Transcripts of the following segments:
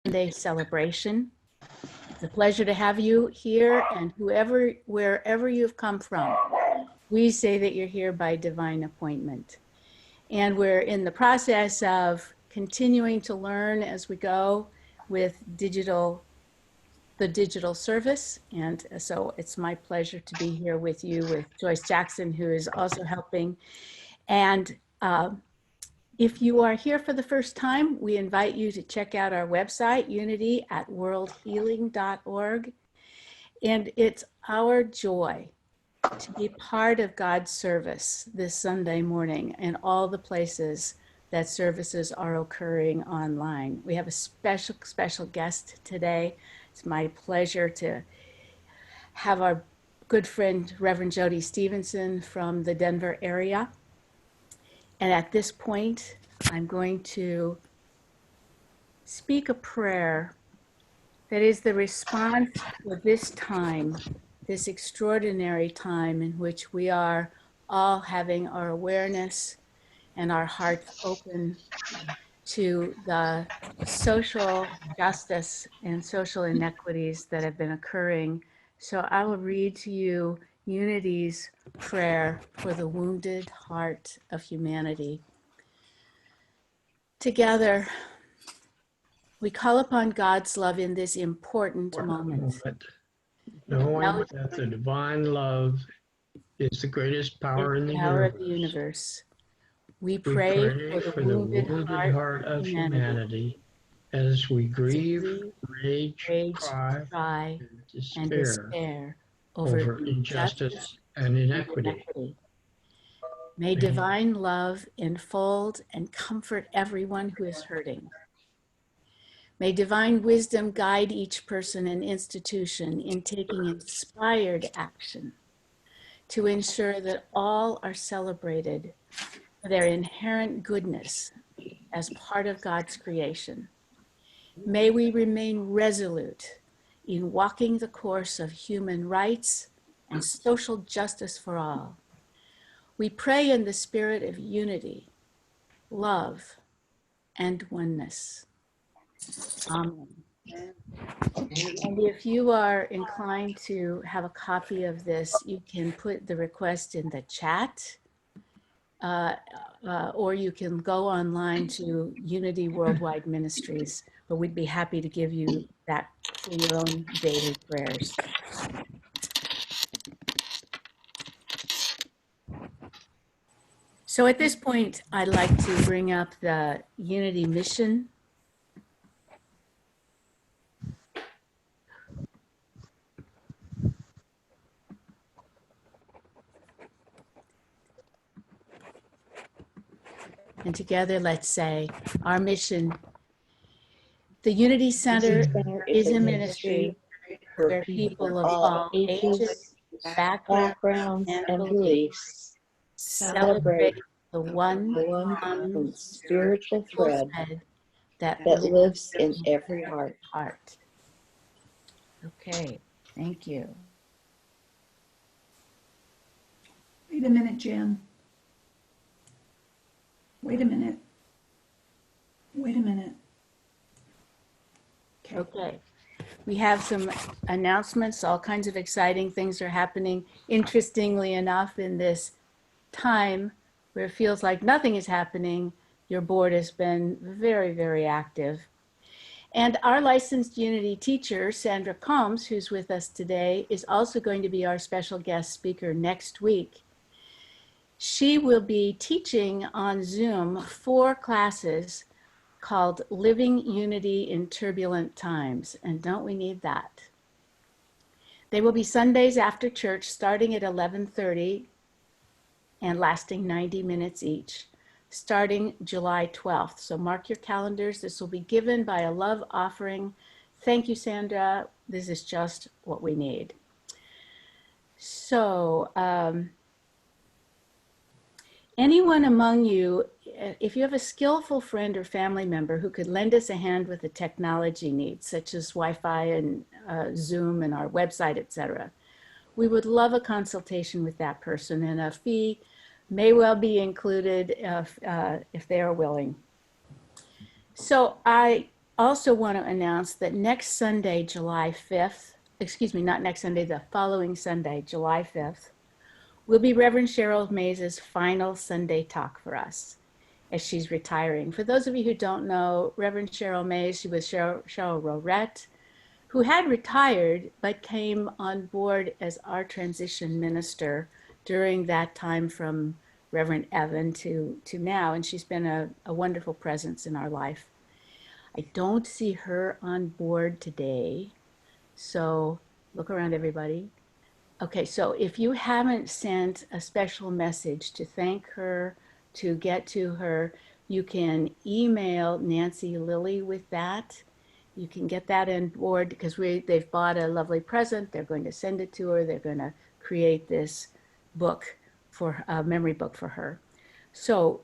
Day celebration. It's a pleasure to have you here, and wherever you've come from, we say that you're here by divine appointment. And we're in the process of continuing to learn as we go with the digital service. And so it's my pleasure to be here with you, with Joyce Jackson, who is also helping. And if you are here for the first time, we invite you to check out our website, unity@worldhealing.org. And it's our joy to be part of God's service this Sunday morning in all the places that services are occurring online. We have a special guest today. It's my pleasure to have our good friend, Reverend Jody Stevenson from the Denver area. And at this point, I'm going to speak a prayer that is the response for this time, this extraordinary time in which we are all having our awareness and our hearts open to the social justice and social inequities that have been occurring. So I will read to you Unity's prayer for the wounded heart of humanity. Together, we call upon God's love in this important moment. Knowing that the divine love is the greatest power in the universe. We pray for the wounded heart of humanity as we grieve, rage, cry, and despair over injustice and inequity. May divine love enfold and comfort everyone who is hurting. May divine wisdom guide each person and institution in taking inspired action to ensure that all are celebrated for their inherent goodness as part of God's creation. May we remain resolute in walking the course of human rights and social justice for all. We pray in the spirit of unity, love, and oneness. Amen. And if you are inclined to have a copy of this, you can put the request in the chat, or you can go online to Unity Worldwide Ministries, but we'd be happy to give you that for your own daily prayers. So at this point, I'd like to bring up the Unity mission. And together, let's say, our mission. The Unity Center is a ministry where people of all ages, backgrounds, and beliefs celebrate the one common spiritual thread that lives in every heart. Okay, thank you. Wait a minute, Jan. Wait a minute. Okay. We have some announcements. All kinds of exciting things are happening. Interestingly enough, in this time where it feels like nothing is happening, your board has been very, very active. And our licensed Unity teacher, Sandra Combs, who's with us today, is also going to be our special guest speaker next week. She will be teaching on Zoom 4 classes called Living Unity in Turbulent Times, and don't we need that? They will be Sundays after church, starting at 11:30 and lasting 90 minutes each, starting July 12th. So mark your calendars. This will be given by a love offering. Thank you, Sandra. This is just what we need. So, anyone among you, if you have a skillful friend or family member who could lend us a hand with the technology needs, such as Wi-Fi and Zoom and our website, etc., we would love a consultation with that person, and a fee may well be included if they are willing. So I also want to announce that next Sunday, July 5th, excuse me, not next Sunday, the following Sunday, July 5th, will be Reverend Cheryl Mays' final Sunday talk for us as she's retiring. For those of you who don't know, Reverend Cheryl Mays, she was Cheryl Rorette, who had retired but came on board as our transition minister during that time from Reverend Evan to now, and she's been a wonderful presence in our life. I don't see her on board today, so look around, everybody. Okay, so if you haven't sent a special message to thank her, to get to her, you can email Nancy Lilly with that. You can get that on board because they've bought a lovely present. They're going to send it to her. They're going to create this book for a memory book for her. So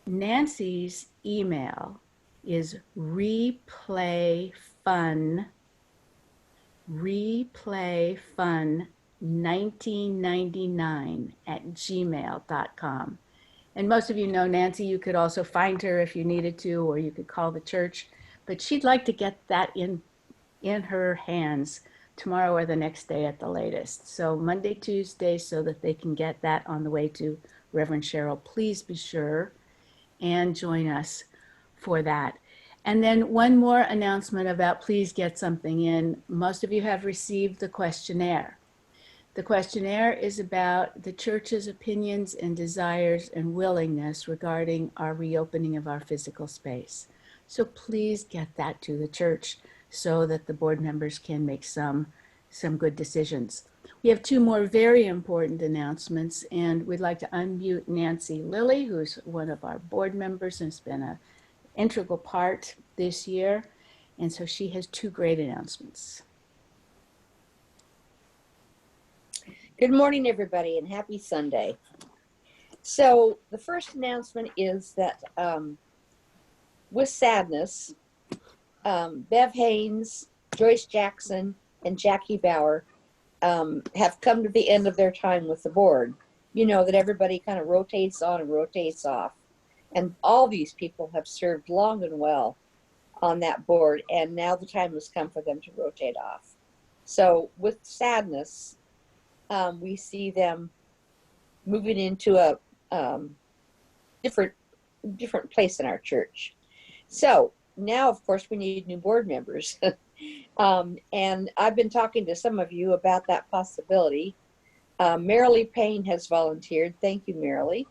Nancy's email is replayfun1999@gmail.com. And most of you know Nancy. You could also find her if you needed to, or you could call the church. But she'd like to get that in her hands tomorrow or the next day at the latest. So Monday, Tuesday, so that they can get that on the way to Reverend Cheryl. Please be sure and join us for that. And then one more announcement about please get something in. Most of you have received the questionnaire. The questionnaire is about the church's opinions and desires and willingness regarding our reopening of our physical space. So please get that to the church so that the board members can make some good decisions. We have two more very important announcements, and we'd like to unmute Nancy Lilly, who's one of our board members and has been an integral part this year. And so she has two great announcements. Good morning, everybody, and happy Sunday. So the first announcement is that with sadness, Bev Haynes, Joyce Jackson, and Jackie Bauer have come to the end of their time with the board. You know that everybody kind of rotates on and rotates off. And all these people have served long and well on that board, and now the time has come for them to rotate off. So with sadness, we see them moving into a different place in our church. So now, of course, we need new board members. And I've been talking to some of you about that possibility. Marilee Payne has volunteered. Thank you, Marilee.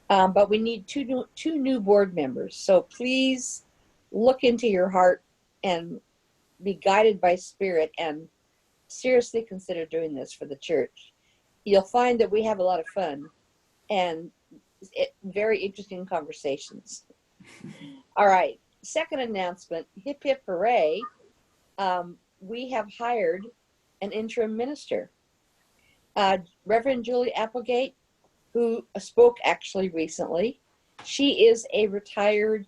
But we need two new board members. So please look into your heart and be guided by Spirit and seriously consider doing this for the church. You'll find that we have a lot of fun and very interesting conversations. All right, second announcement, hip hip hooray. We have hired an interim minister, Reverend Julie Applegate, who spoke actually recently. She is a retired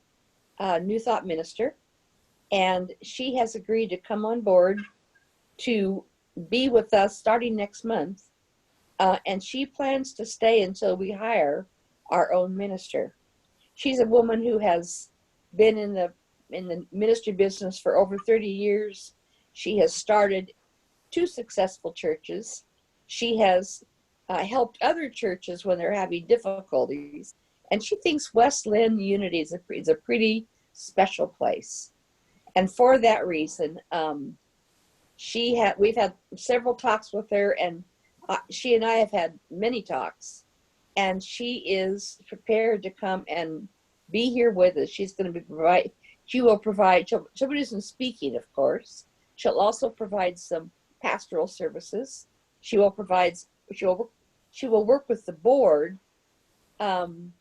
New Thought minister, and she has agreed to come on board to be with us starting next month. And she plans to stay until we hire our own minister. She's a woman who has been in the ministry business for over 30 years. She has started 2 successful churches. She has helped other churches when they're having difficulties. And she thinks West Lynn Unity is a pretty special place. And for that reason, we've had several talks with her, and she and I have had many talks, and she is prepared to come and be here with us. She's going to she'll do some speaking, of course. She'll also provide some pastoral services. She will work with the board, and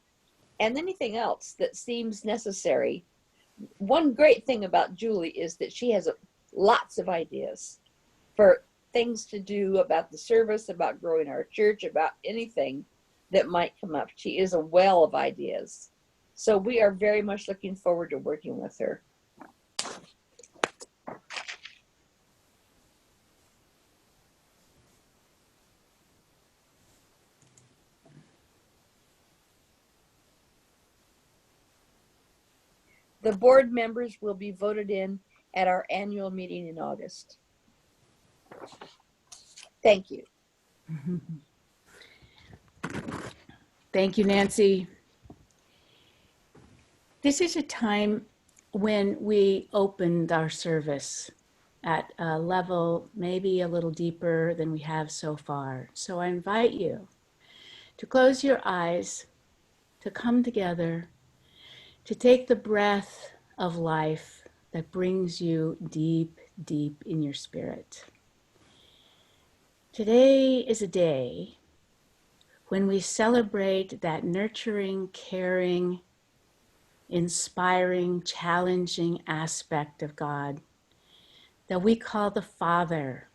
anything else that seems necessary. One great thing about Julie is that she has lots of ideas for things to do about the service, about growing our church, about anything that might come up. She is a well of ideas. So we are very much looking forward to working with her. The board members will be voted in at our annual meeting in August. Thank you. Thank you, Nancy. This is a time when we opened our service at a level maybe a little deeper than we have so far. So I invite you to close your eyes, to come together, to take the breath of life that brings you deep, deep in your spirit. Today is a day when we celebrate that nurturing, caring, inspiring, challenging aspect of God that we call the Father.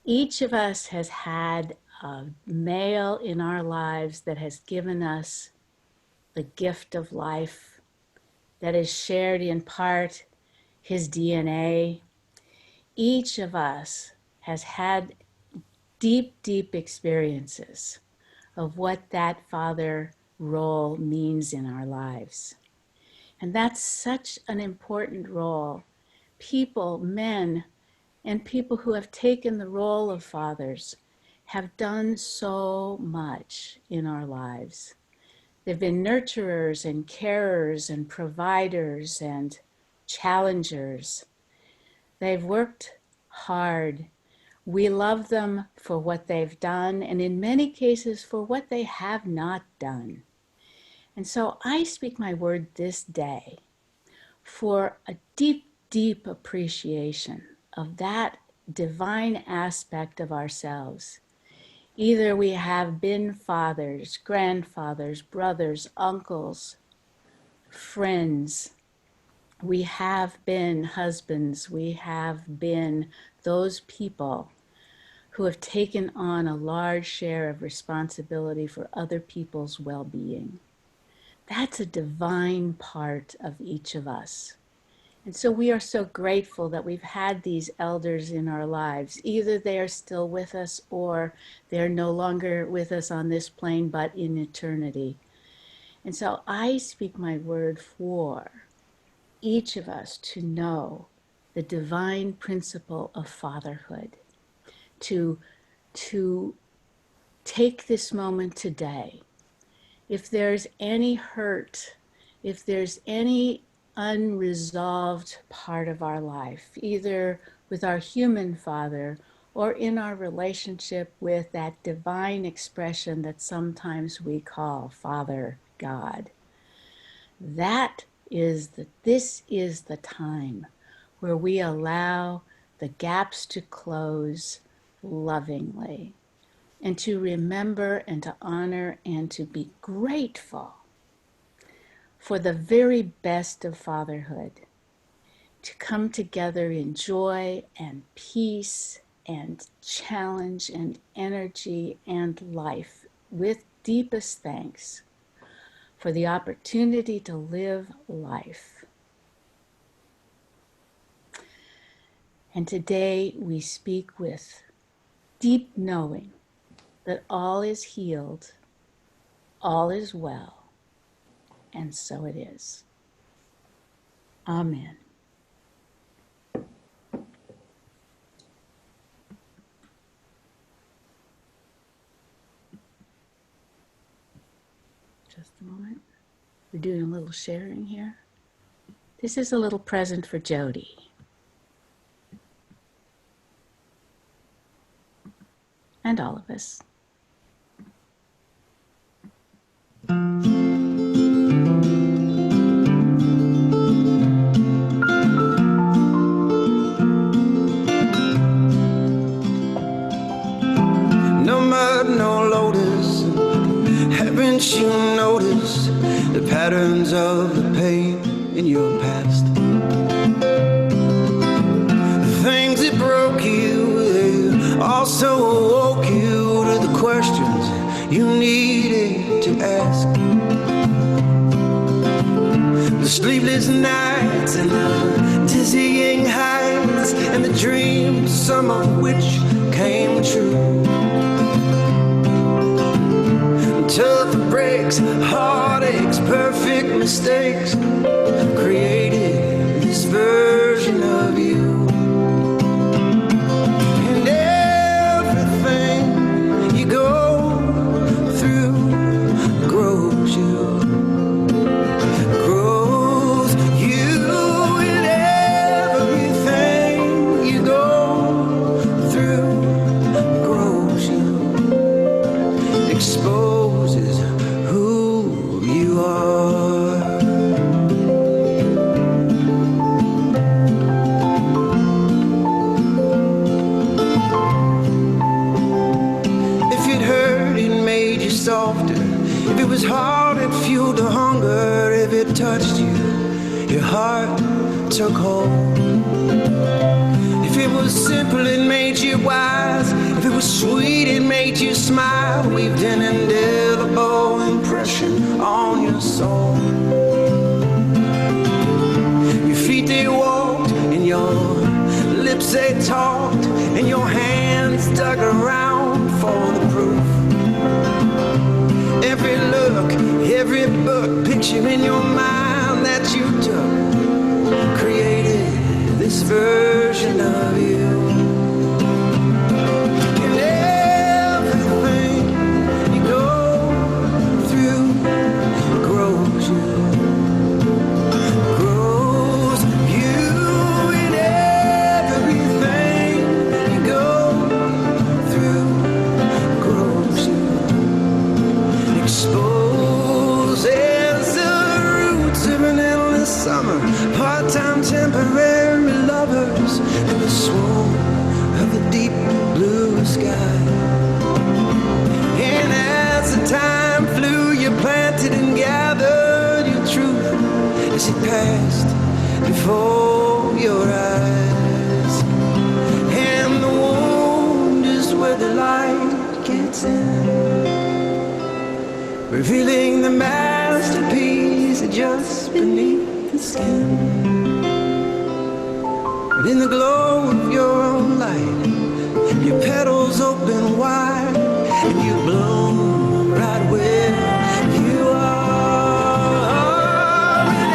Each of us has had a male in our lives that has given us the gift of life, that has shared in part his DNA. Each of us has had deep, deep experiences of what that father role means in our lives. And that's such an important role. People, men, and people who have taken the role of fathers have done so much in our lives. They've been nurturers and carers and providers and challengers. They've worked hard. We love them for what they've done, and in many cases for what they have not done. And so I speak my word this day for a deep, deep appreciation of that divine aspect of ourselves. Either we have been fathers, grandfathers, brothers, uncles, friends. We have been husbands. We have been those people who have taken on a large share of responsibility for other people's well-being. That's a divine part of each of us. And so we are so grateful that we've had these elders in our lives. Either they are still with us or they're no longer with us on this plane, but in eternity. And so I speak my word for each of us to know the divine principle of fatherhood, to take this moment today. If there's any hurt, if there's any unresolved part of our life, either with our human father or in our relationship with that divine expression that sometimes we call Father God, this is the time where we allow the gaps to close lovingly, and to remember and to honor and to be grateful for the very best of fatherhood, to come together in joy and peace and challenge and energy and life with deepest thanks for the opportunity to live life. And today we speak with deep knowing that all is healed, all is well, and so it is. Amen. Just a moment. We're doing a little sharing here. This is a little present for Jody. And all of us. No mud, no lotus. Haven't you noticed the patterns of the pain in your past? The things that broke you, they also awoke you to the questions you needed to ask. The sleepless nights and the dizzying heights and the dreams, some of which came true. tough breaks, heartaches, perfect mistakes created this version of you. And everything you go through grows you. Grows you. And everything you go through grows you. Exposes who you are. If it hurt, it made you softer. If it was hard, it fueled the hunger. If it touched you, your heart took hold. If it was simple, it made you wise. If it was sweet, it made you smile. Weaved an indelible impression on your soul. Your feet, they walked, and your lips, they talked, and your hands dug around for the proof. Every look, every book, picture in your mind that you took created this version of you. And everything you go through grows you. Grows you. And everything you go through grows you. Exposes the roots of an endless summer. Part-time temporary lovers in the swoon of the deep blue sky. And as the time flew, you planted and gathered your truth as it passed before your eyes. And the wound is where the light gets in, revealing the masterpiece just beneath the skin. But in the glow of your own light, your petals open wide, and you bloom right where you are. And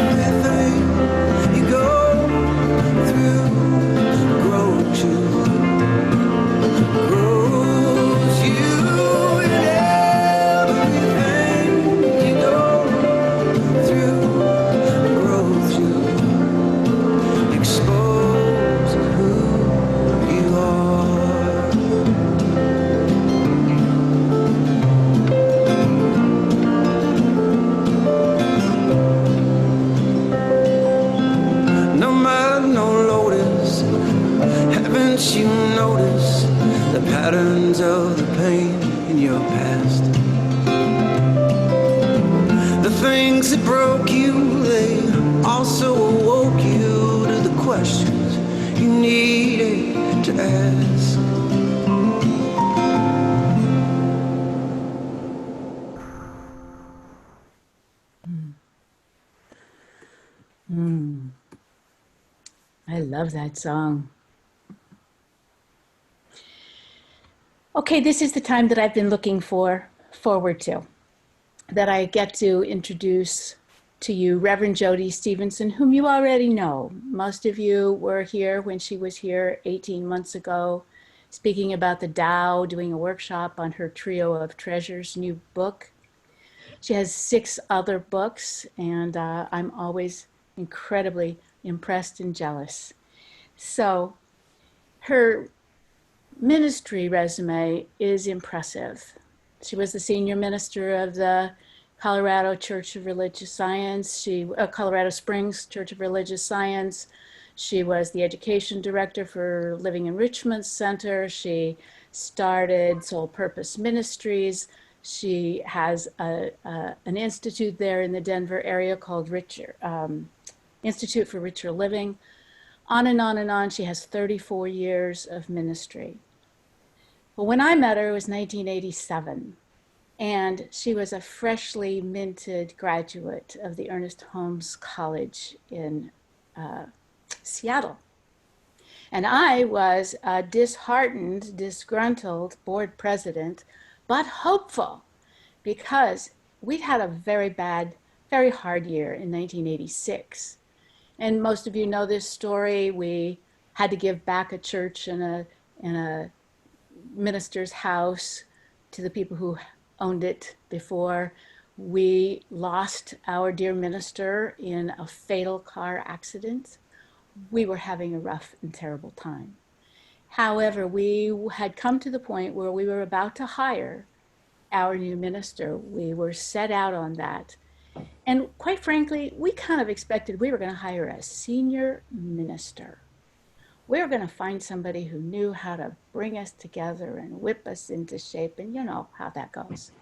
everything you go through grows you. Grows you. And everything you go through grows you. Expose who you are. No mud, no lotus. Haven't you noticed the patterns of the pain in your past? The things that broke you, they also awoke you to the questions you needed to ask. I love that song. Okay, this is the time that I've been looking forward to, that I get to introduce to you Reverend Jody Stevenson, whom you already know. Most of you were here when she was here 18 months ago, speaking about the Tao, doing a workshop on her Trio of Treasures new book. She has 6 other books, and I'm always incredibly impressed and jealous. So her ministry resume is impressive. She was the senior minister of the Colorado Church of Religious Science, Colorado Springs Church of Religious Science. She was the education director for Living Enrichment Center. She started Soul Purpose Ministries. She has an institute there in the Denver area called Institute for Richer Living. On and on and on. She has 34 years of ministry. But when I met her, it was 1987. And she was a freshly minted graduate of the Ernest Holmes College in Seattle. And I was a disheartened, disgruntled board president, but hopeful because we'd had a very bad, very hard year in 1986. And most of you know this story. We had to give back a church and a minister's house to the people who owned it before. We lost our dear minister in a fatal car accident. We were having a rough and terrible time. However, we had come to the point where we were about to hire our new minister. We were set out on that. And quite frankly, we kind of expected we were going to hire a senior minister. We were going to find somebody who knew how to bring us together and whip us into shape, and you know how that goes.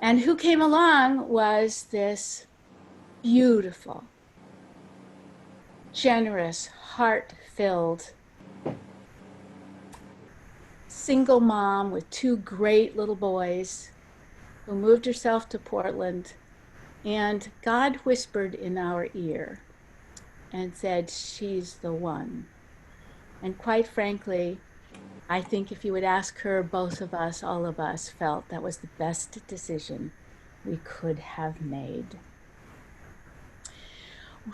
And who came along was this beautiful, generous, heart-filled, single mom with two great little boys who moved herself to Portland. And God whispered in our ear and said, she's the one. And quite frankly, I think if you would ask her, both of us, all of us felt that was the best decision we could have made.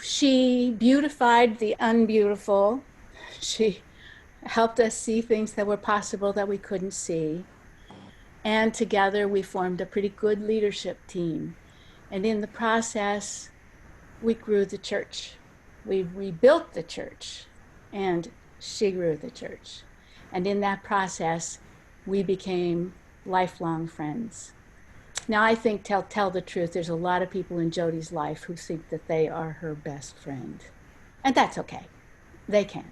She beautified the unbeautiful. She helped us see things that were possible that we couldn't see. And together we formed a pretty good leadership team. And in the process, we grew the church. We rebuilt the church, and she grew the church. And in that process, we became lifelong friends. Now, I think, tell the truth, there's a lot of people in Jody's life who think that they are her best friend. And that's okay. They can.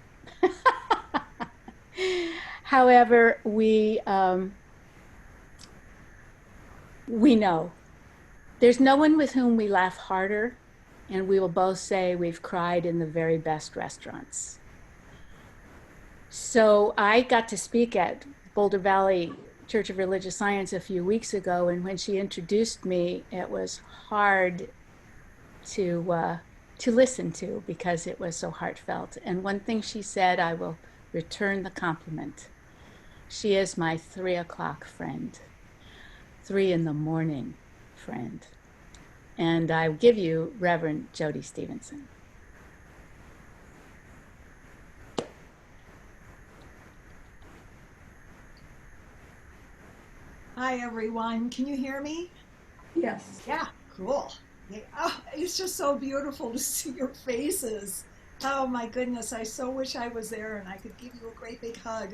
However, we know there's no one with whom we laugh harder, and we will both say we've cried in the very best restaurants. So I got to speak at Boulder Valley Church of Religious Science a few weeks ago, and when she introduced me, it was hard to listen to because it was so heartfelt. And one thing she said, I will return the compliment. She is my 3 o'clock friend, 3 in the morning friend. And I give you Reverend Jody Stevenson. Hi, everyone. Can you hear me? Yes. Yeah, cool. Yeah, oh, it's just so beautiful to see your faces. Oh my goodness, I so wish I was there and I could give you a great big hug.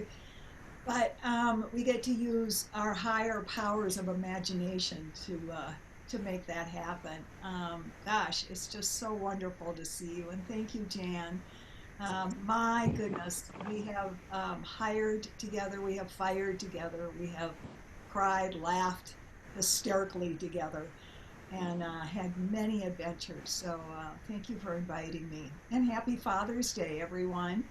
But we get to use our higher powers of imagination to make that happen. Gosh, it's just so wonderful to see you, and thank you, Jan. My goodness, we have hired together, we have fired together, we have cried, laughed hysterically together, and had many adventures. So thank you for inviting me, and happy Father's Day, everyone.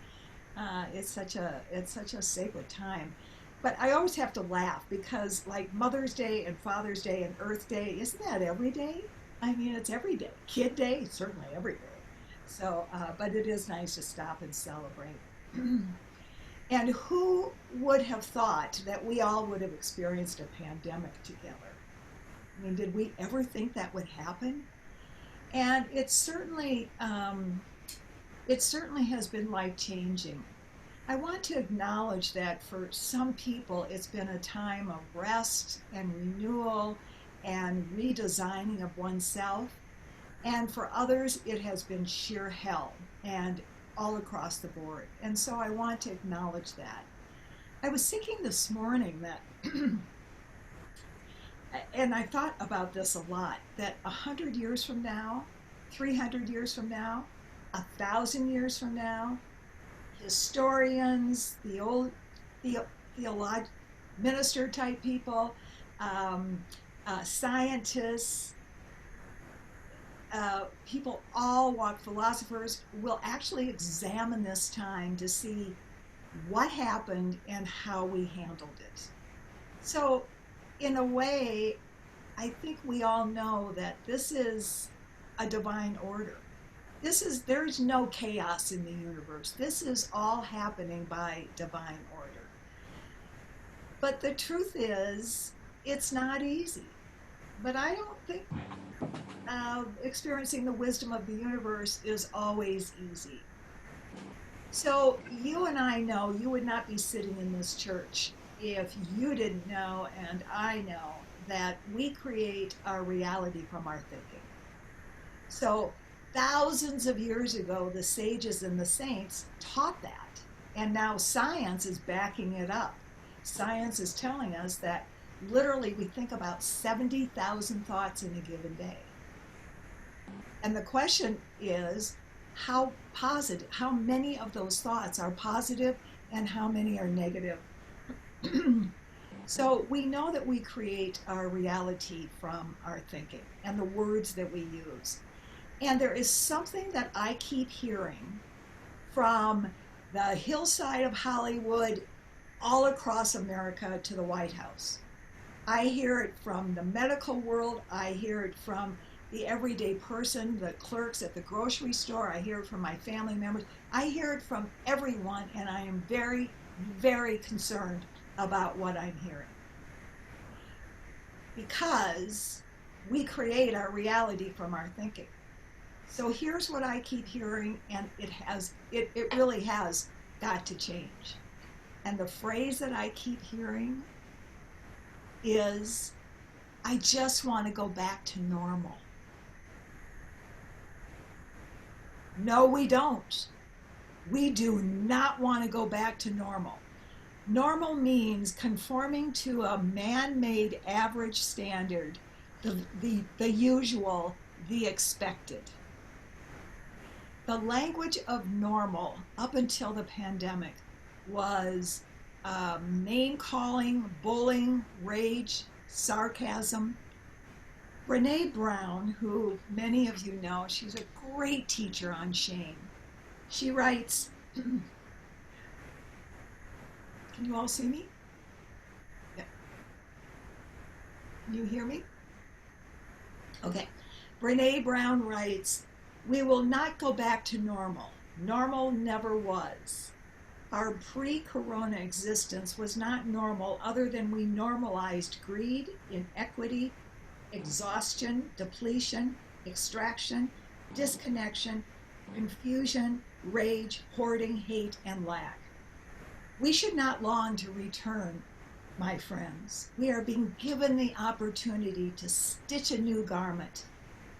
It's such a sacred time. But I always have to laugh because, like, Mother's Day and Father's Day and Earth Day, isn't that every day? I mean, it's every day. Kid Day, certainly every day. So, but it is nice to stop and celebrate. And who would have thought that we all would have experienced a pandemic together? I mean, did we ever think that would happen? And it certainly has been life-changing. I want to acknowledge that for some people, it's been a time of rest and renewal and redesigning of oneself. And for others, it has been sheer hell and all across the board. And so I want to acknowledge that. I was thinking this morning that, and I thought about this a lot, that 100 years from now, 300 years from now, 1,000 years from now, historians, the old minister type people, scientists, people all want, philosophers will actually examine this time to see what happened and how we handled it. So in a way, I think we all know that this is a divine order. There's no chaos in the universe. This is all happening by divine order. But the truth is, it's not easy. But I don't think experiencing the wisdom of the universe is always easy. So you and I know you would not be sitting in this church if you didn't know, and I know, that we create our reality from our thinking. So thousands of years ago, the sages and the saints taught that. And now science is backing it up. Science is telling us that literally we think about 70,000 thoughts in a given day. And the question is, how many of those thoughts are positive and how many are negative? So we know that we create our reality from our thinking and the words that we use. And there is something that I keep hearing from the hillside of Hollywood all across America to the White House. I hear it from the medical world. I hear it from the everyday person, the clerks at the grocery store. I hear it from my family members. I hear it from everyone, and I am very, very concerned about what I'm hearing. Because we create our reality from our thinking. So here's what I keep hearing, and it really has got to change. And the phrase that I keep hearing is, I just want to go back to normal. No, we don't. We do not want to go back to normal. Normal means conforming to a man-made average standard, the usual, the expected. The language of normal up until the pandemic was name-calling, bullying, rage, sarcasm. Brene Brown, who many of you know, she's a great teacher on shame. She writes, can you all see me? Yeah. Can you hear me? Okay. Brene Brown writes, we will not go back to normal. Normal never was. Our pre-corona existence was not normal other than we normalized greed, inequity, exhaustion, depletion, extraction, disconnection, confusion, rage, hoarding, hate, and lack. We should not long to return, my friends. We are being given the opportunity to stitch a new garment,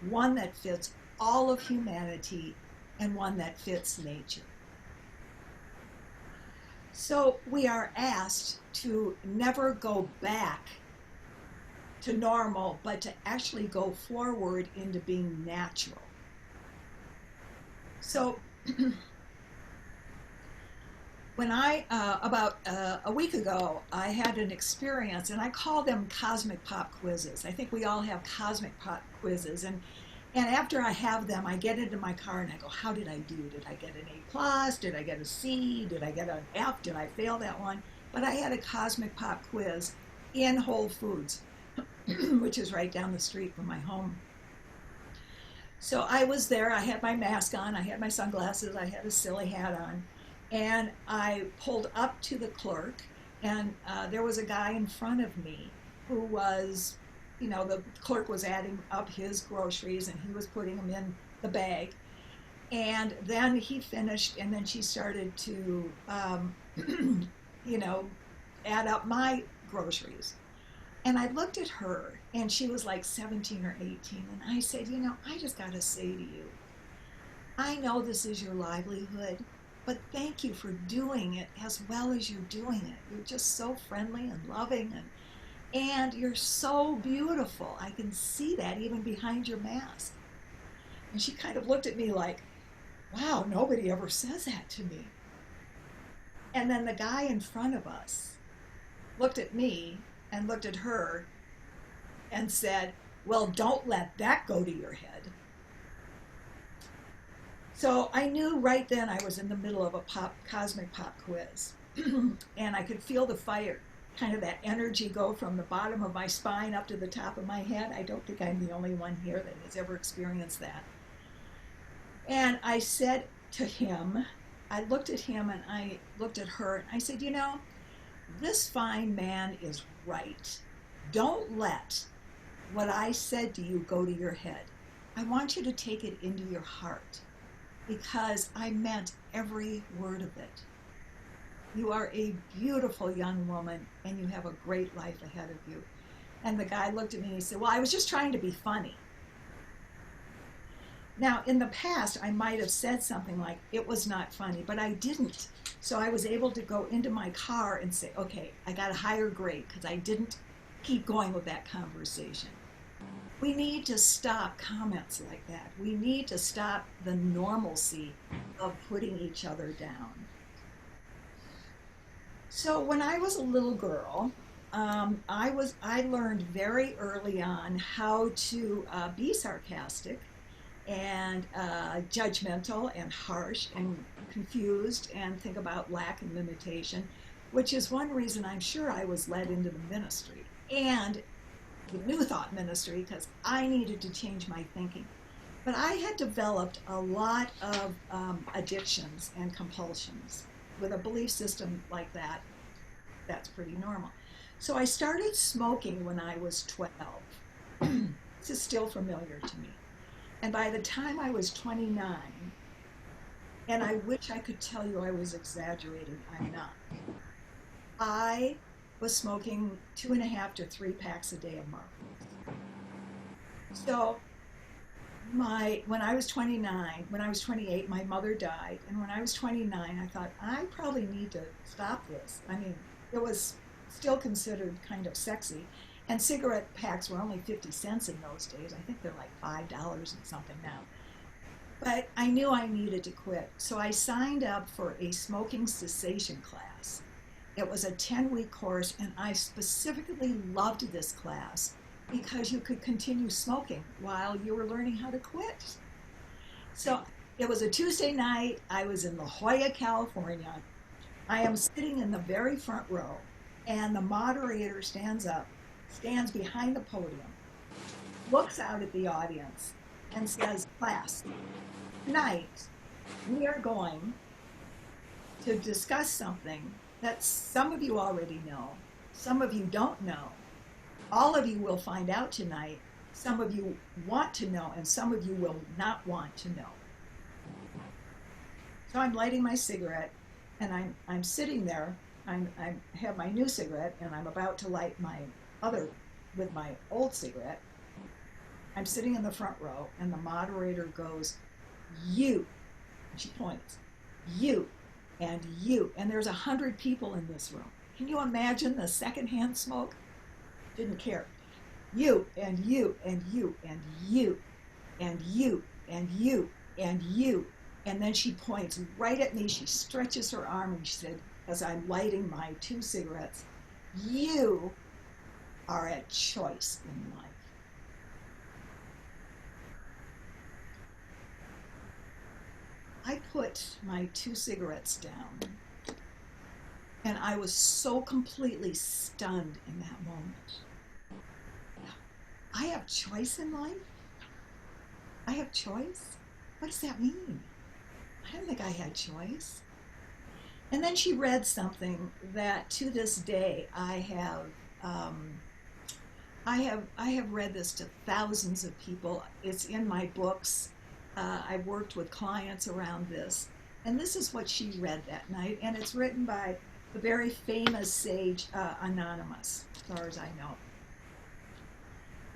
one that fits all of humanity and one that fits nature. So we are asked to never go back to normal, but to actually go forward into being natural. So when about a week ago, I had an experience, and I call them cosmic pop quizzes. I think we all have cosmic pop quizzes, and after I have them, I get into my car and I go, how did I do? Did I get an A+? Did I get a C? Did I get an F? Did I fail that one? But I had a cosmic pop quiz in Whole Foods, which is right down the street from my home. So I was there, I had my mask on, I had my sunglasses, I had a silly hat on, and I pulled up to the clerk, and there was a guy in front of me who was, the clerk was adding up his groceries and he was putting them in the bag. And then he finished, and then she started to, add up my groceries. And I looked at her, and she was like 17 or 18, and I said, I just got to say to you, I know this is your livelihood, but thank you for doing it as well as you're doing it. You're just so friendly and loving, and you're so beautiful. I can see that even behind your mask. And she kind of looked at me like, wow, nobody ever says that to me. And then the guy in front of us looked at me and looked at her and said, well, don't let that go to your head. So I knew right then I was in the middle of a cosmic pop quiz. And I could feel the fire, kind of that energy go from the bottom of my spine up to the top of my head. I don't think I'm the only one here that has ever experienced that. And I said to him, I looked at him and I looked at her, and I said, this fine man is right. don't let what I said to you go to your head. I want you to take it into your heart because I meant every word of it. You are a beautiful young woman and you have a great life ahead of you. And the guy looked at me and he said, well, I was just trying to be funny. Now, in the past, I might have said something like, it was not funny, but I didn't. So I was able to go into my car and say, okay, I got a higher grade because I didn't keep going with that conversation. We need to stop comments like that. We need to stop the normalcy of putting each other down. So when I was a little girl, I learned very early on how to be sarcastic and judgmental and harsh and confused and think about lack and limitation, which is one reason I'm sure I was led into the ministry and the New Thought ministry because I needed to change my thinking. But I had developed a lot of addictions and compulsions. With a belief system like that, that's pretty normal. So I started smoking when I was 12. This is still familiar to me. And by the time I was 29, and I wish I could tell you I was exaggerating, I'm not. I was smoking 2.5 to 3 packs a day of marbles. So when I was 29, when I was 28, my mother died. And when I was 29, I thought, I probably need to stop this. I mean, it was still considered kind of sexy. And cigarette packs were only 50 cents in those days. I think they're like $5 and something now. But I knew I needed to quit. So I signed up for a smoking cessation class. It was a 10-week course, and I specifically loved this class because you could continue smoking while you were learning how to quit. So it was a Tuesday night. I was in La Jolla, California. I am sitting in the very front row, and the moderator stands behind the podium, looks out at the audience, and says, class, tonight we are going to discuss something that some of you already know, some of you don't know. All of you will find out tonight. Some of you want to know, and some of you will not want to know. So I'm lighting my cigarette, and I'm sitting there. I have my new cigarette, and I'm about to light my with my old cigarette. I'm sitting in the front row, and the moderator goes, you, and she points, you, and you, and there's 100 people in this room. Can you imagine the secondhand smoke? Didn't care. You, and you, and you, and you, and you, and you, and you, and then she points right at me. She stretches her arm, and she said, as I'm lighting my 2 cigarettes, you are a choice in life. I put my 2 cigarettes down, and I was so completely stunned in that moment. I have choice in life? I have choice? What does that mean? I don't think I had choice. And then she read something that to this day I have read this to thousands of people. It's in my books. I've worked with clients around this. And this is what she read that night. And it's written by the very famous sage Anonymous, as far as I know.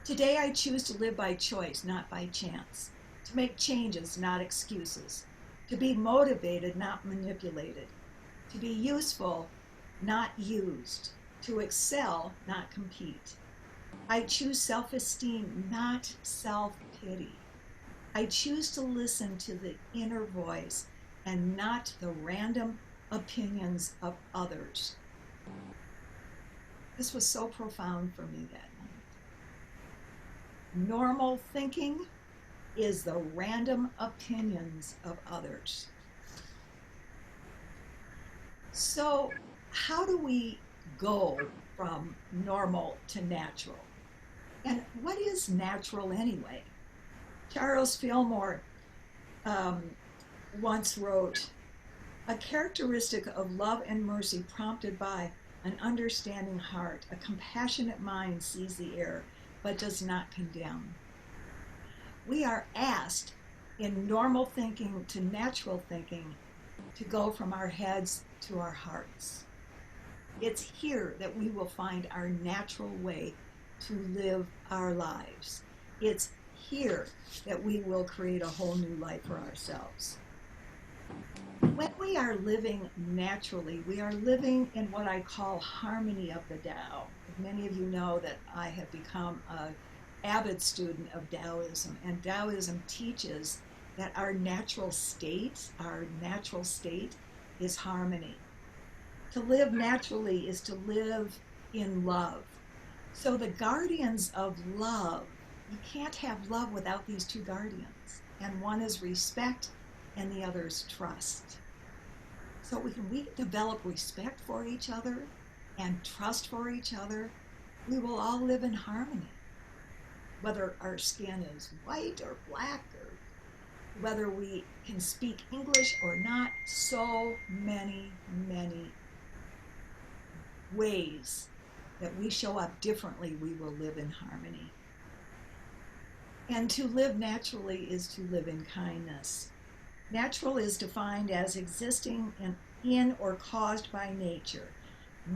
Today I choose to live by choice, not by chance. To make changes, not excuses. To be motivated, not manipulated. To be useful, not used. To excel, not compete. I choose self-esteem, not self-pity. I choose to listen to the inner voice and not the random opinions of others. This was so profound for me that night. Normal thinking is the random opinions of others. So how do we go from normal to natural? And what is natural anyway? Charles Fillmore once wrote, a characteristic of love and mercy prompted by An understanding heart, a compassionate mind sees the error, but does not condemn. We are asked in normal thinking to natural thinking to go from our heads to our hearts. It's here that we will find our natural way to live our lives. It's here that we will create a whole new life for ourselves. When we are living naturally, we are living in what I call harmony of the Tao. Many of you know that I have become an avid student of Taoism, and Taoism teaches that our natural state is harmony. To live naturally is to live in love. So the guardians of love, you can't have love without these two guardians. And one is respect and the other is trust. So when we develop respect for each other and trust for each other, we will all live in harmony. Whether our skin is white or black, or whether we can speak English or not, so many, many ways that we show up differently, we will live in harmony. And to live naturally is to live in kindness. Natural is defined as existing in or caused by nature,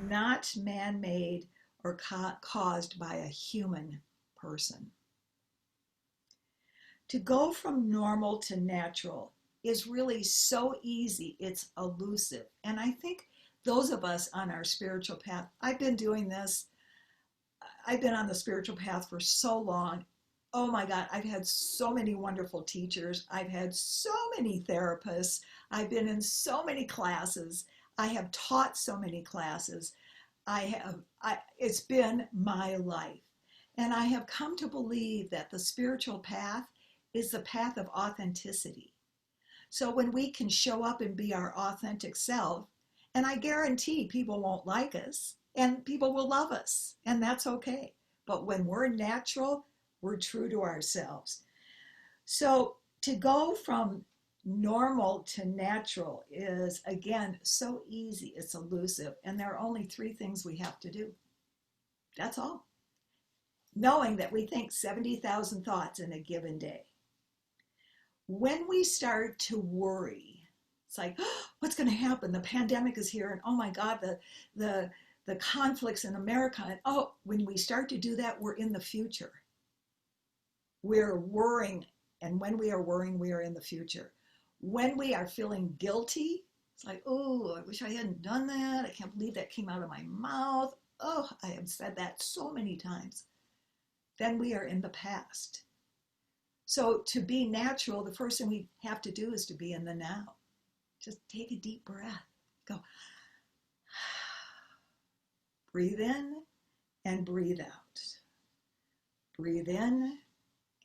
not man-made or caused by a human person. To go from normal to natural is really so easy, it's elusive. And I think those of us on our spiritual path, I've been doing this, I've been on the spiritual path for so long. Oh my God, I've had so many wonderful teachers. I've had so many therapists. I've been in so many classes. I have taught so many classes. It's been my life. And I have come to believe that the spiritual path is the path of authenticity. So when we can show up and be our authentic self, and I guarantee people won't like us and people will love us, and that's okay. But when we're natural, we're true to ourselves. So to go from normal to natural is, again, so easy. It's elusive. And there are only 3 things we have to do. That's all. Knowing that we think 70,000 thoughts in a given day. When we start to worry, it's like, oh, what's going to happen? The pandemic is here, and oh my God, the conflicts in America. And oh, when we start to do that, we're in the future. We're worrying, and when we are worrying, we are in the future. When we are feeling guilty, it's like, oh, I wish I hadn't done that. I can't believe that came out of my mouth. Oh, I have said that so many times. Then we are in the past. So to be natural, the first thing we have to do is to be in the now. Just take a deep breath. Go. Breathe in and breathe out. Breathe in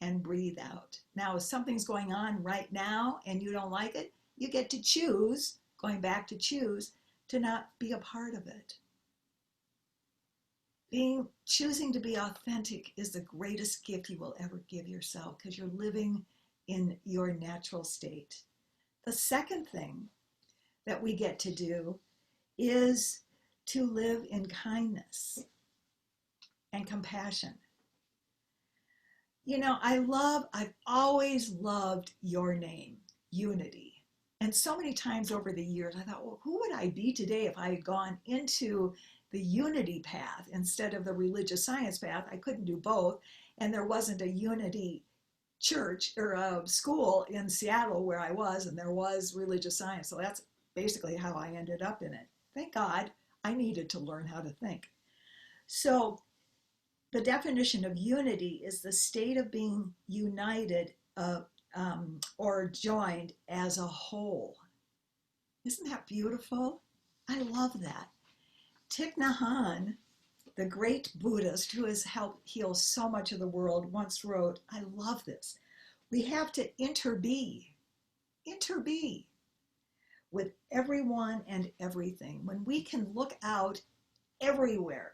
and breathe out. Now, if something's going on right now and you don't like it, you get to choose, going back to choose, to not be a part of it. Choosing to be authentic is the greatest gift you will ever give yourself, because you're living in your natural state. The second thing that we get to do is to live in kindness and compassion. You know, I've always loved your name, Unity. And so many times over the years, I thought, well, who would I be today if I had gone into the unity path instead of the religious science path? I couldn't do both. And there wasn't a unity church or a school in Seattle where I was, and there was religious science. So that's basically how I ended up in it. Thank God I needed to learn how to think. So the definition of unity is the state of being united or joined as a whole. Isn't that beautiful? I love that. Thich Nhat Hanh, the great Buddhist who has helped heal so much of the world, once wrote, I love this, we have to interbe with everyone and everything. When we can look out everywhere,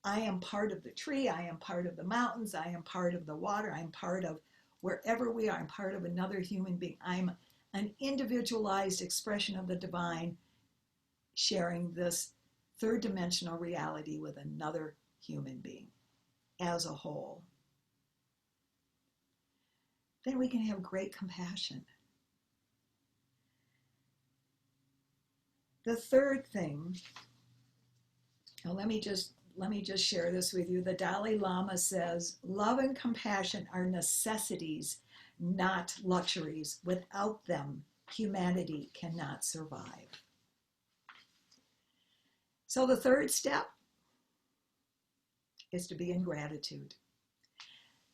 I am part of the tree, I am part of the mountains, I am part of the water, I am part of wherever we are, I'm part of another human being. I'm an individualized expression of the divine sharing this third dimensional reality with another human being as a whole, then we can have great compassion. The third thing, now let me just share this with you. The Dalai Lama says, love and compassion are necessities, not luxuries. Without them, humanity cannot survive. So the third step is to be in gratitude.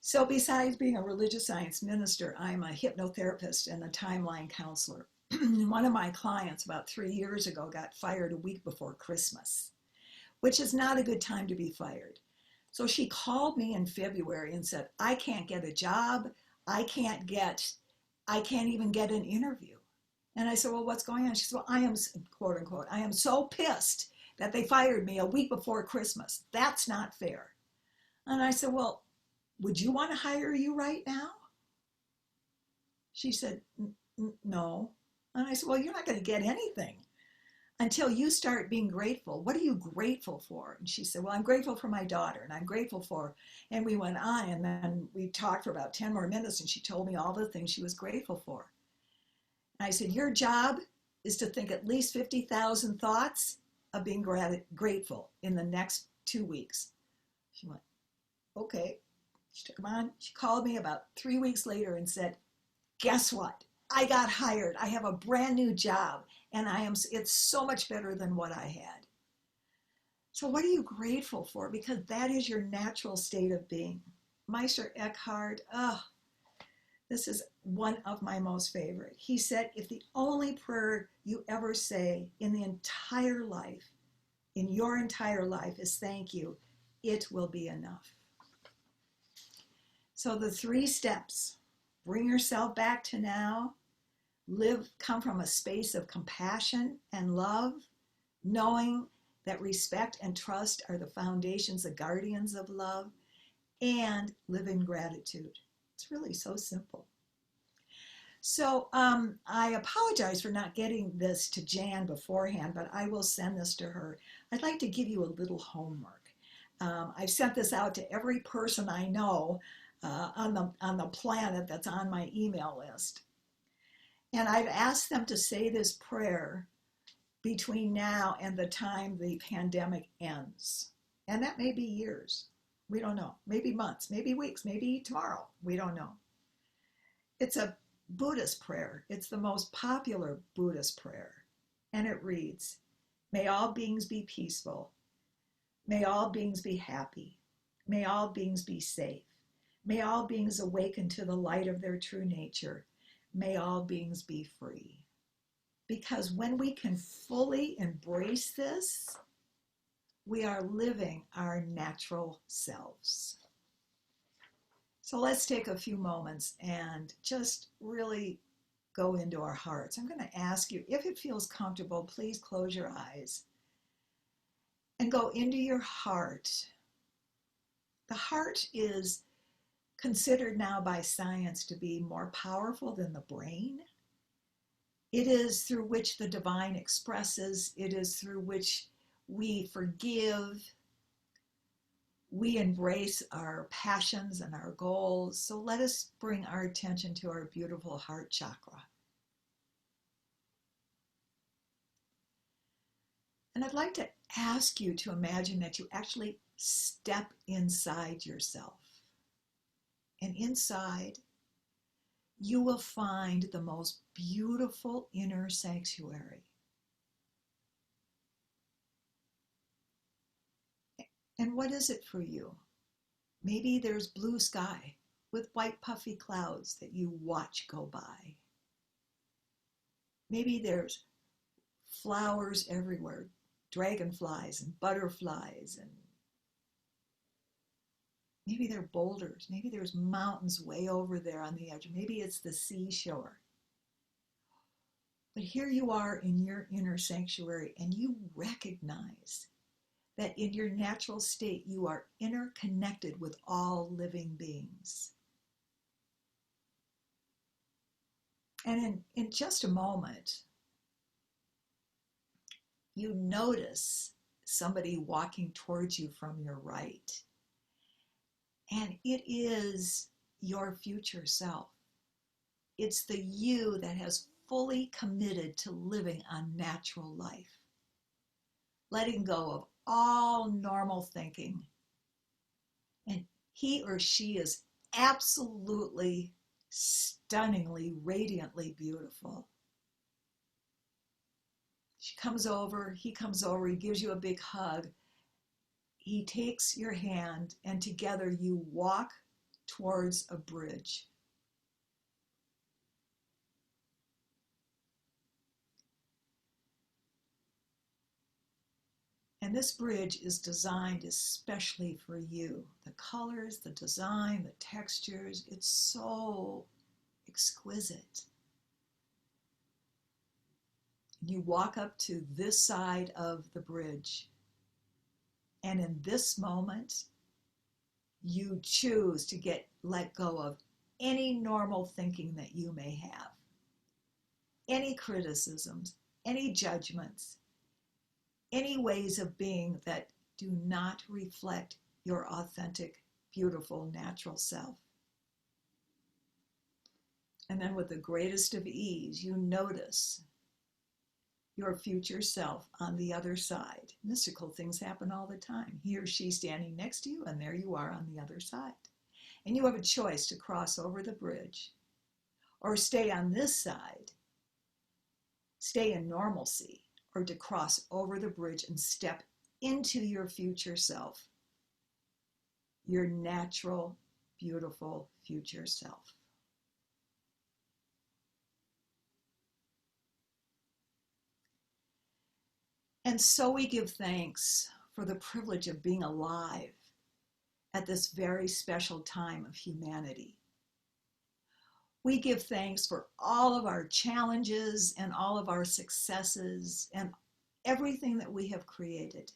So besides being a religious science minister, I'm a hypnotherapist and a timeline counselor. One of my clients about 3 years ago got fired a week before Christmas, which is not a good time to be fired. So she called me in February and said, I can't get a job. I can't even get an interview. And I said, well, what's going on? She said, well, I am, quote unquote, I am so pissed that they fired me a week before Christmas. That's not fair. And I said, well, would you want to hire you right now? She said, no. And I said, well, you're not going to get anything until you start being grateful. What are you grateful for? And she said, well, I'm grateful for my daughter, and I'm grateful for, and we went on, and then we talked for about 10 more minutes, and she told me all the things she was grateful for. And I said, your job is to think at least 50,000 thoughts of being grateful in the next 2 weeks. She went, okay. She took them on. She called me about 3 weeks later and said, guess what? I got hired. I have a brand new job, and it's so much better than what I had. So what are you grateful for? Because that is your natural state of being. Meister Eckhart, this is one of my most favorite. He said, if the only prayer you ever say in your entire life is thank you, it will be enough. So the 3 steps: bring yourself back to now, come from a space of compassion and love, knowing that respect and trust are the foundations, the guardians of love, and live in gratitude. It's really so simple. So I apologize for not getting this to Jan beforehand, but I will send this to her. I'd like to give you a little homework. I've sent this out to every person I know on the planet that's on my email list. And I've asked them to say this prayer between now and the time the pandemic ends. And that may be years. We don't know. Maybe months, maybe weeks, maybe tomorrow. We don't know. It's a Buddhist prayer. It's the most popular Buddhist prayer. And it reads, may all beings be peaceful. May all beings be happy. May all beings be safe. May all beings awaken to the light of their true nature. May all beings be free. Because when we can fully embrace this, we are living our natural selves. So let's take a few moments and just really go into our hearts. I'm going to ask you, if it feels comfortable, please close your eyes and go into your heart. The heart is considered now by science to be more powerful than the brain. It is through which the divine expresses. It is through which we forgive. We embrace our passions and our goals. So let us bring our attention to our beautiful heart chakra. And I'd like to ask you to imagine that you actually step inside yourself. And inside, you will find the most beautiful inner sanctuary. And what is it for you? Maybe there's blue sky with white puffy clouds that you watch go by. Maybe there's flowers everywhere, dragonflies and butterflies, and maybe there are boulders. Maybe there's mountains way over there on the edge. Maybe it's the seashore. But here you are in your inner sanctuary, and you recognize that in your natural state, you are interconnected with all living beings. And in just a moment, you notice somebody walking towards you from your right. And it is your future self. It's the you that has fully committed to living a natural life, letting go of all normal thinking. And he or she is absolutely, stunningly, radiantly beautiful. She comes over, he comes over, he gives you a big hug. He takes your hand, and together you walk towards a bridge. And this bridge is designed especially for you. The colors, the design, the textures, it's so exquisite. You walk up to this side of the bridge, and in this moment, you choose to let go of any normal thinking that you may have, any criticisms, any judgments, any ways of being that do not reflect your authentic, beautiful, natural self. And then with the greatest of ease, you notice your future self on the other side. Mystical things happen all the time. He or she standing next to you, and there you are on the other side. And you have a choice to cross over the bridge or stay on this side, stay in normalcy, or to cross over the bridge and step into your future self, your natural, beautiful future self. And so we give thanks for the privilege of being alive at this very special time of humanity. We give thanks for all of our challenges and all of our successes and everything that we have created.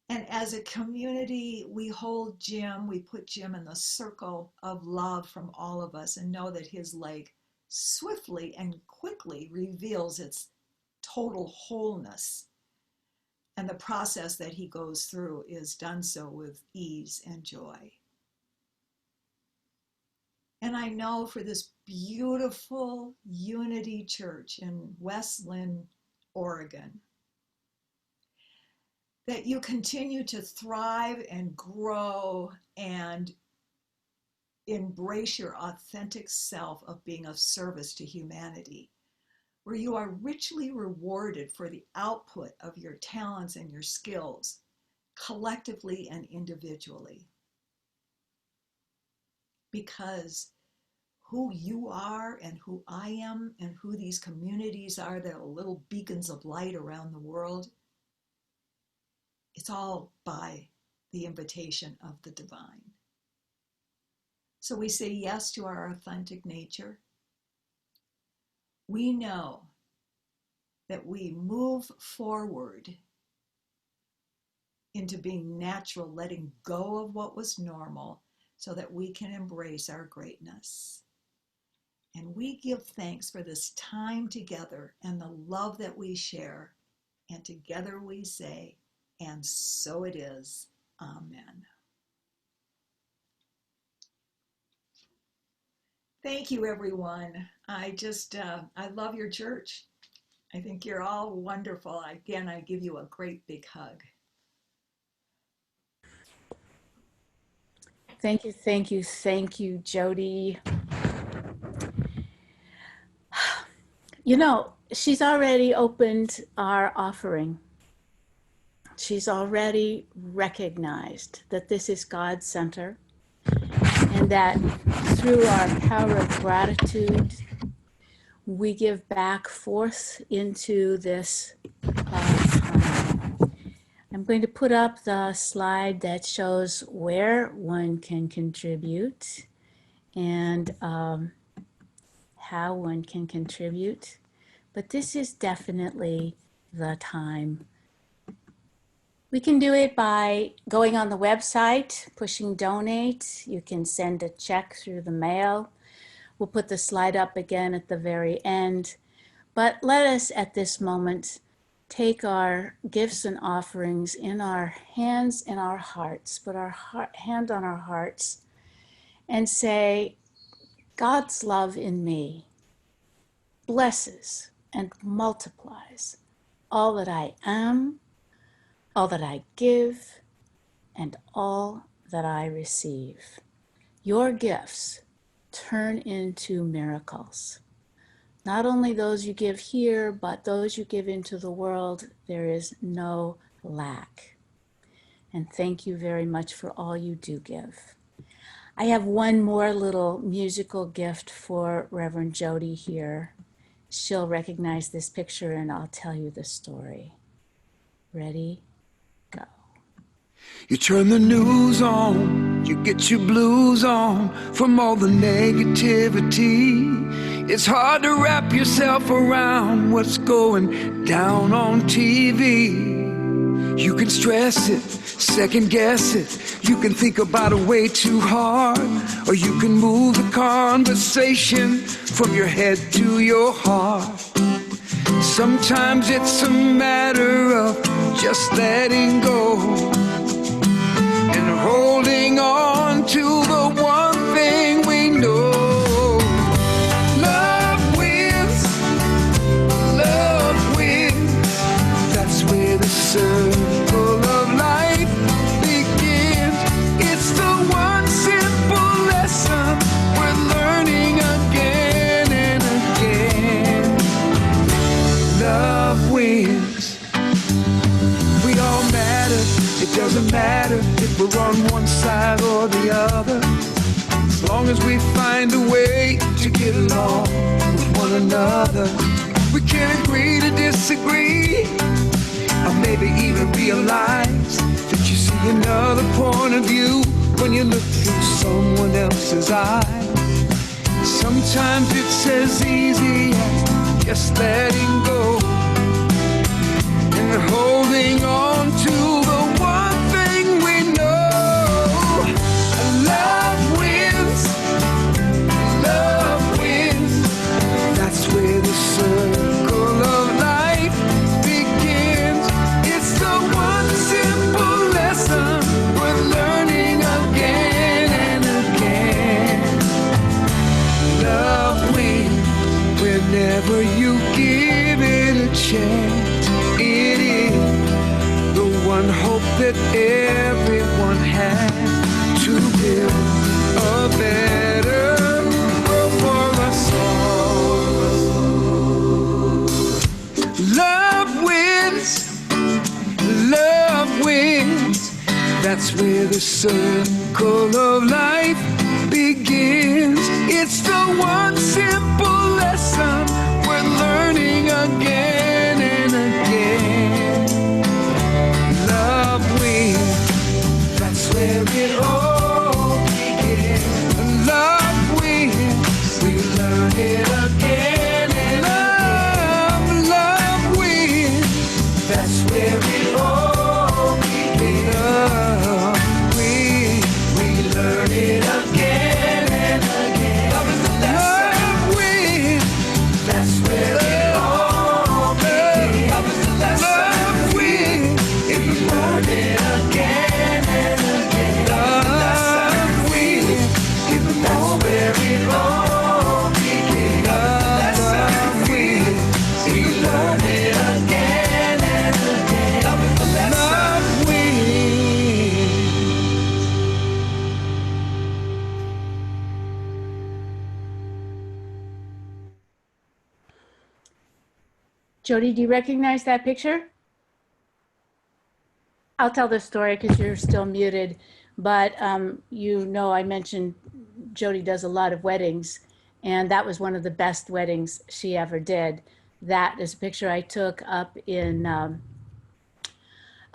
And as a community, we hold Jim, we put Jim in the circle of love from all of us, and know that his leg swiftly and quickly reveals its total wholeness. And the process that he goes through is done so with ease and joy. And I know for this beautiful Unity Church in West Lynn, Oregon, that you continue to thrive and grow and embrace your authentic self of being of service to humanity, where you are richly rewarded for the output of your talents and your skills, collectively and individually. Because who you are and who I am and who these communities are that are little beacons of light around the world, it's all by the invitation of the divine. So we say yes to our authentic nature. We know that we move forward into being natural, letting go of what was normal so that we can embrace our greatness. And we give thanks for this time together and the love that we share. And together we say, and so it is. Amen. Thank you, everyone. I love your church. I think you're all wonderful. Again, I give you a great big hug. Thank you, thank you, thank you, Jody. You know, she's already opened our offering. She's already recognized that this is God's center, and that through our power of gratitude, we give back forth into this time. I'm going to put up the slide that shows where one can contribute and how one can contribute. But this is definitely the time. We can do it by going on the website, pushing donate. You can send a check through the mail. We'll put the slide up again at the very end. But let us at this moment take our gifts and offerings in our hands and our hearts, put our hand on our hearts and say, God's love in me blesses and multiplies all that I am, all that I give, and all that I receive. Your gifts turn into miracles. Not only those you give here, but those you give into the world. There is no lack. And thank you very much for all you do give. I have one more little musical gift for Reverend Jody here. She'll recognize this picture and I'll tell you the story. Ready? Go. You turn the news on, you get your blues on from all the negativity. It's hard to wrap yourself around what's going down on TV. You can stress it, second guess it. You can think about it way too hard, or you can move the conversation from your head to your heart. Sometimes it's a matter of just letting go and holding on to the one thing we know. Love wins, love wins. That's where the circle of life begins. It's the one simple lesson we're learning again and again. Love wins. We all matter. It doesn't matter if we're on one side or the other, as long as we find a way to get along with one another. We can agree to disagree, or maybe even realize that you see another point of view when you look through someone else's eyes. Sometimes it's as easy as just letting go and holding on to the one thing we know. Love wins, love wins. That's where the circle of life begins. It's the one simple lesson we're learning again and again. Love wins whenever you give it a chance. It is the one hope that everyone has to build a better world for us all. Love wins, love wins. That's where the circle of life begins. It's the one simple lesson we're learning again and again. Love wins. That's where it all begins. Love wins. We learn it again and again. Love wins. That's where it all begins. Love wins. We learn it again and again. Love is the lesson. Love wins. That's where it all begins. Love is the lesson. Love wins. If we learn it again and again. Love wins. If we that's where it all begins. Love wins. If we learn it again and again. Love is the lesson. Love wins. Jody, do you recognize that picture? I'll tell the story because you're still muted, but you know I mentioned Jody does a lot of weddings, and that was one of the best weddings she ever did. That is a picture I took up in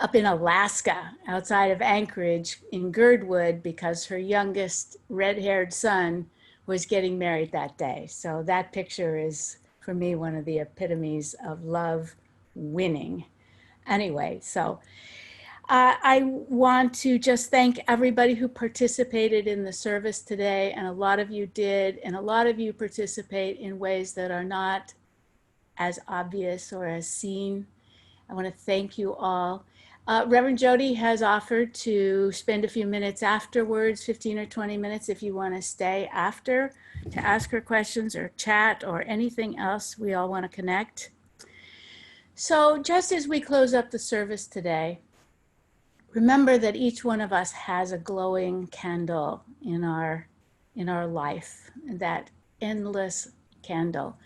Alaska, outside of Anchorage in Girdwood, because her youngest red-haired son was getting married that day. So that picture is, for me, one of the epitomes of love winning. Anyway, so I want to just thank everybody who participated in the service today, and a lot of you did, and a lot of you participate in ways that are not as obvious or as seen. I want to thank you all. Reverend Jody has offered to spend a few minutes afterwards, 15 or 20 minutes, if you want to stay after to ask her questions or chat or anything else. We all want to connect. So just as we close up the service today, remember that each one of us has a glowing candle in our life, that endless candle.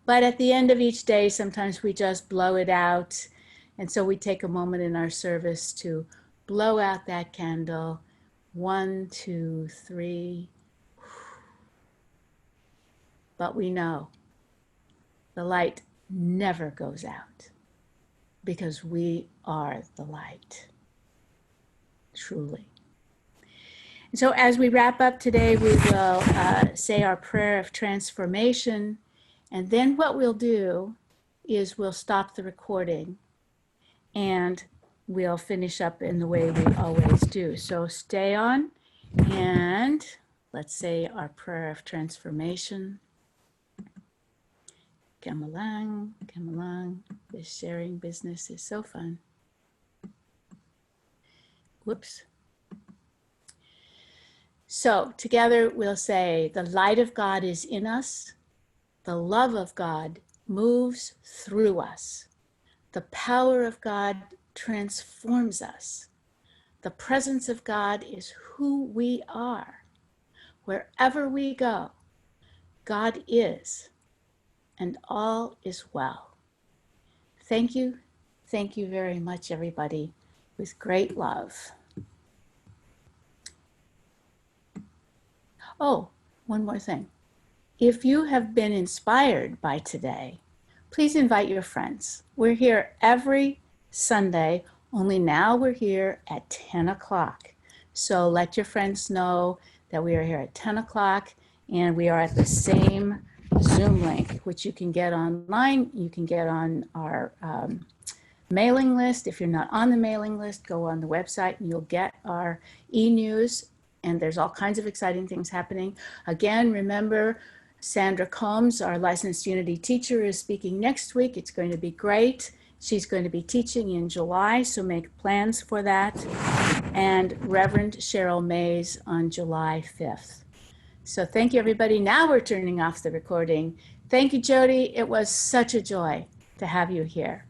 But at the end of each day, sometimes we just blow it out. And so we take a moment in our service to blow out that candle. 1, 2, 3. But we know the light never goes out because we are the light, truly. And so as we wrap up today, we will say our prayer of transformation. And then what we'll do is we'll stop the recording and we'll finish up in the way we always do. So stay on and let's say our prayer of transformation. Come along, come along. This sharing business is so fun. Whoops. So together we'll say, the light of God is in us. The love of God moves through us. The power of God transforms us. The presence of God is who we are. Wherever we go, God is, and all is well. Thank you very much, everybody, with great love. Oh, one more thing. If you have been inspired by today, please invite your friends. We're here every Sunday, only now we're here at 10 o'clock. So let your friends know that we are here at 10 o'clock and we are at the same Zoom link, which you can get online. You can get on our mailing list. If you're not on the mailing list, go on the website and you'll get our e-news. And there's all kinds of exciting things happening. Again, remember, Sandra Combs, our licensed Unity teacher, is speaking next week. It's going to be great. She's going to be teaching in July, so make plans for that. And Reverend Cheryl Mays on July 5th. So thank you, everybody. Now we're turning off the recording. Thank you, Jody. It was such a joy to have you here.